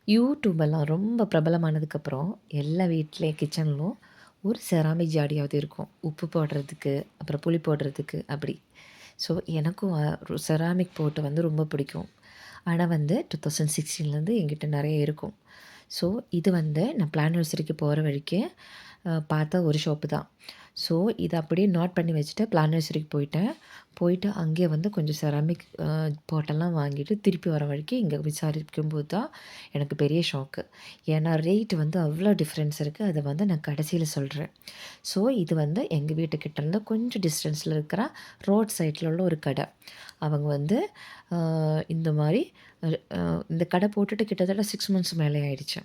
யூடியூபெல்லாம் ரொம்ப பிரபலமானதுக்கப்புறம் எல்லா வீட்லேயும் கிச்சன்லும் ஒரு செராமிக் ஜாடியாவது இருக்கும். உப்பு போடுறதுக்கு, அப்புறம் புளி போடுறதுக்கு அப்படி. ஸோ எனக்கும் செராமிக் போட்டு வந்து ரொம்ப பிடிக்கும். ஆனா வந்து 2016லேருந்து என்கிட்ட நெறைய இருக்கும். ஸோ இது வந்து நான் பிளானர்சரிக்கு போகிற வழிக்கு பார்த்த ஒரு ஷாப்பு தான். ஸோ இத அப்படியே நோட் பண்ணி வச்சுட்டு பிளானர்சரிக்கு போயிட்டேன். போயிட்டு அங்கேயே வந்து கொஞ்சம் செராமிக் பாட்டெல்லாம் வாங்கிட்டு திருப்பி வர வழிக்கு இங்கே விசாரிக்கும்போது தான் எனக்கு பெரிய ஷாக்கு. ஏன்னா ரேட் வந்து அவ்வளோ டிஃப்ரென்ஸ் இருக்குது. அத வந்து நான் கடைசியில சொல்றேன். ஸோ இது வந்து எங்கள் வீட்டுக்கிட்டேருந்து கொஞ்சம் டிஸ்டன்ஸில் இருக்கிற ரோட் சைடில் உள்ள ஒரு கடை. அவங்க வந்து இந்த மாரி இந்த கடை போட்டுட்டு கிட்டத்தட்ட 6 மந்த்ஸ் மேலே ஆயிடுச்சு.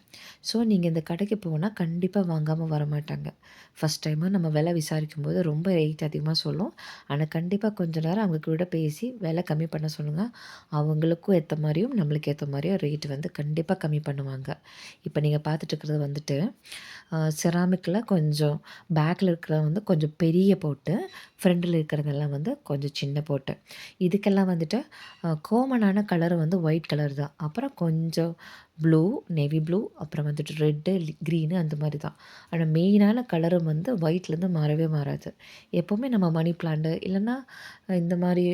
ஸோ நீங்க இந்த கடைக்கு போனா கண்டிப்பா வாங்காம வரமாட்டாங்க. ஃபர்ஸ்ட் டைமு நம்ம விலை விசாரிக்கும்போது ரொம்ப ரேட் அதிகமா சொல்லும். ஆனா கண்டிப்பா கொஞ்ச நேரம் அவங்க கூட பேசி விலை கம்மி பண்ண சொல்லுங்க. அவங்களுக்கும் ஏத்த மாரியும், நம்மளுக்கு ஏத்த மாரியும் ரேட் வந்து கண்டிப்பா கம்மி பண்ணுவாங்க. இப்ப நீங்க பார்த்துட்டு இருக்கிறது வந்துட்டு, செராமிக்ல கொஞ்சம் பேக்ல இருக்கிறது வந்து கொஞ்சம் பெரிய போட்டு, ஃப்ரண்ட்ல இருக்கிறதெல்லாம் வந்து கொஞ்சம் சின்ன போட்டு. இதுக்கெல்லாம் வந்துட்டு காமனான கலர் வந்து ஒயிட் கலர் தான். அப்புறம் கொஞ்சம் ப்ளூ, நேவி ப்ளூ, அப்புறம் வந்துட்டு ரெட்டு, கிரீனு அந்த மாரி தான். ஆனா மெயினான கலரும் வந்து ஒயிட்லேருந்து மாறவே மாறாது. எப்பவுமே நம்ம மணி பிளான்ட் இல்லன்னா இந்த மாரி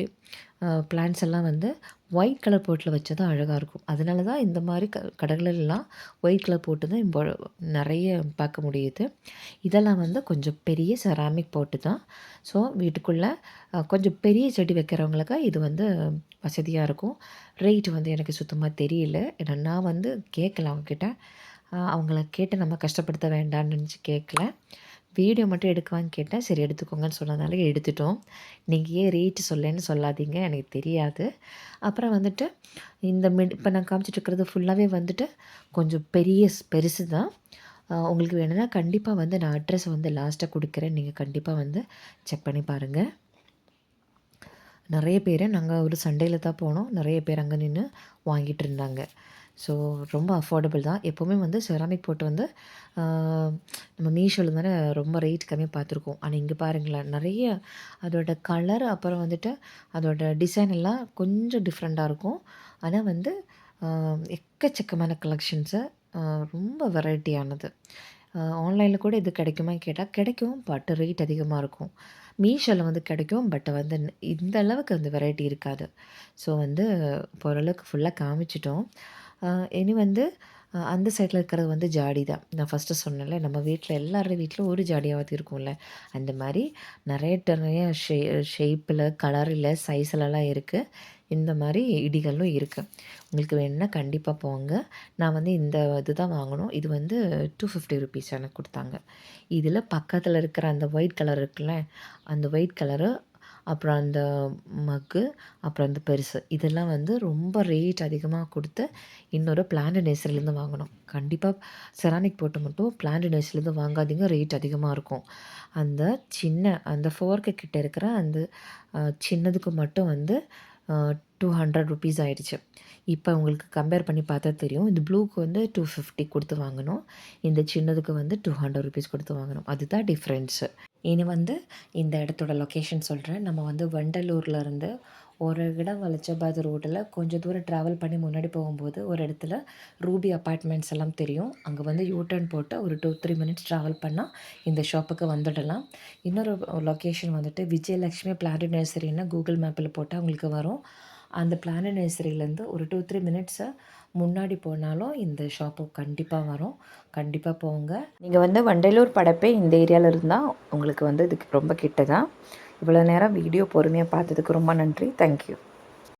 பிளான்ட்ஸ் எல்லாம் வந்து ஒயிட் கலர் போட்டில வச்சா தான் அழகா இருக்கும். அதனால தான் இந்த மாரி கடைகளெல்லாம் ஒயிட் கலர் போட்டு தான் இப்போ நெறைய பார்க்க முடியுது. இதெல்லாம் வந்து கொஞ்சம் பெரிய செராமிக் பாட்டு தான். ஸோ வீட்டுக்குள்ள கொஞ்சம் பெரிய செடி வைக்கிறவங்களுக்கு இது வந்து வசதியா இருக்கும். ரேட் வந்து எனக்கு சுத்தமா தெரியல. ஏன்னா நான் வந்து கேட்கல அவங்ககிட்ட. அவங்கள கேட்டு நம்ம கஷ்டப்படுத்த வேண்டாம்னு நெனச்சு கேட்கல. வீடியோ மட்டும் எடுக்கவான்னு கேட்டேன். சரி எடுத்துக்கோங்கன்னு சொன்னதுனால எடுத்துட்டோம். நீங்க ஏன் ரேட் சொல்லேன்னு சொல்லாதீங்க. எனக்கு தெரியாது. அப்புறம் வந்துட்டு இந்த இப்ப நான் காமிச்சிட்டு இருக்கிறது ஃபுல்லாவே வந்துட்டு கொஞ்சம் பெருசு தான். உங்களுக்கு வேணும்னா கண்டிப்பா வந்து நான் அட்ரஸ் வந்து லாஸ்ட்டா குடுக்குறேன். நீங்க கண்டிப்பா வந்து செக் பண்ணி பாருங்க. நெறைய பேரு நாங்க ஒரு சண்டேல தான் போனோம். நெறைய பேர் அங்க நின்னு வாங்கிட்டு இருந்தாங்க. ஸோ ரொம்ப அஃபோர்டபுள் தான். எப்பவுமே வந்து செராமிக் போட்டு வந்து ஆ நம்ம மீஷோல தானே ரொம்ப ரேட் கம்மியா பார்த்துருக்கோம். ஆனா இங்க பாருங்களேன், நெறைய அதோட கலர் அப்புறம் வந்துட்டு அதோட டிசைன் எல்லாம் கொஞ்சம் டிஃப்ரெண்ட்டா இருக்கும். ஆனா வந்து ஆ எக்கச்சக்கமான கலெக்ஷன்ஸு ஆ ரொம்ப வெரைட்டியானது. ஆன்லைன்ல கூட இது கிடைக்குமான்னு கேட்டா கிடைக்கும். பட் ரேட் அதிகமா இருக்கும். மீஷோல வந்து கிடைக்கும். பட் வந்து இந்த அளவுக்கு அந்த வெரைட்டி இருக்காது. ஸோ வந்து இப்போ ஓரளவுக்கு ஃபுல்லா காமிச்சுட்டோம். இனி வந்து அந்த சைட்ல இருக்கிறது வந்து ஜாடி தான். நான் ஃபர்ஸ்ட்டு சொன்னேன்ல, நம்ம வீட்ல எல்லார் வீட்லயும் ஒரு ஜாடியாவது இருக்கும்ல. அந்த மாரி நெறைய ஷேப்ல, கலர்ல, சைஸ்லலாம் இருக்கு. இந்த மாரி இடிகளும் இருக்கு. உங்களுக்கு வேணும்னா கண்டிப்பா போங்க. நான் வந்து இந்த இதுதான் வாங்கணும். இது வந்து ₹250 எனக்கு குடுத்தாங்க. இதில பக்கத்தில இருக்கிற அந்த ஒயிட் கலர் இருக்குல்ல, அந்த ஒயிட் கலரு, அப்புறம் அந்த மக்கு, அப்புறம் அந்த பெருசு. இதெல்லாம் வந்து ரொம்ப ரேட் அதிகமா குடுத்து, இன்னொரு பிளான்ட் நர்சரிலேருந்து வாங்கணும். கண்டிப்பா செராமிக் போட்டு மட்டும் பிளான்ட் நர்சரிலேருந்து வாங்காதீங்க. ரேட் அதிகமா இருக்கும். அந்த அந்த ஃபோர்க்கு கிட்ட இருக்கிற அந்த சின்னதுக்கு மட்டும் வந்து ₹200 ஆயிடுச்சு. இப்ப உங்களுக்கு கம்பேர் பண்ணி பார்த்தா தெரியும். இந்த ப்ளூக்கு வந்து 250 குடுத்து வாங்கணும். இந்த சின்னதுக்கு வந்து ₹200 குடுத்து வாங்கணும். அதுதான் டிஃப்ரென்ஸு. இனி வந்து இந்த இடத்தோட லொக்கேஷன் சொல்றேன். நம்ம வந்து வண்டலூர்ல இருந்து ஒரு இடம் வலச்சபாத் ரோடுல கொஞ்சம் தூரம் ட்ராவல் பண்ணி முன்னாடி போகும்போது ஒரு இடத்துல ரூபி அபார்ட்மெண்ட்ஸ் எல்லாம் தெரியும். அங்க வந்து யூ டர்ன் போட்டு ஒரு 2, 3 மினிட்ஸ் ட்ராவல் பண்ணா இந்த ஷாப்புக்கு வந்துடலாம். இன்னொரு லொக்கேஷன் வந்துட்டு விஜயலட்சுமி பிளான்ட் நர்சரின்னு கூகுள் மேப்ல போட்டா உங்களுக்கு வரும். அந்த பிளான்ட் நர்சரியிலேருந்து ஒரு 2, 3 மினிட்ஸு முன்னாடி போனாலும் இந்த ஷாப்பு கண்டிப்பா வரும். கண்டிப்பா போங்க. நீங்க வந்து வண்டலூர் படப்பை இந்த ஏரியால இருந்தா உங்களுக்கு வந்து இதுக்கு ரொம்ப கிட்ட தான். இவ்வளோ நேரம் வீடியோ பொறுமையா பார்த்ததுக்கு ரொம்ப நன்றி. Thank you.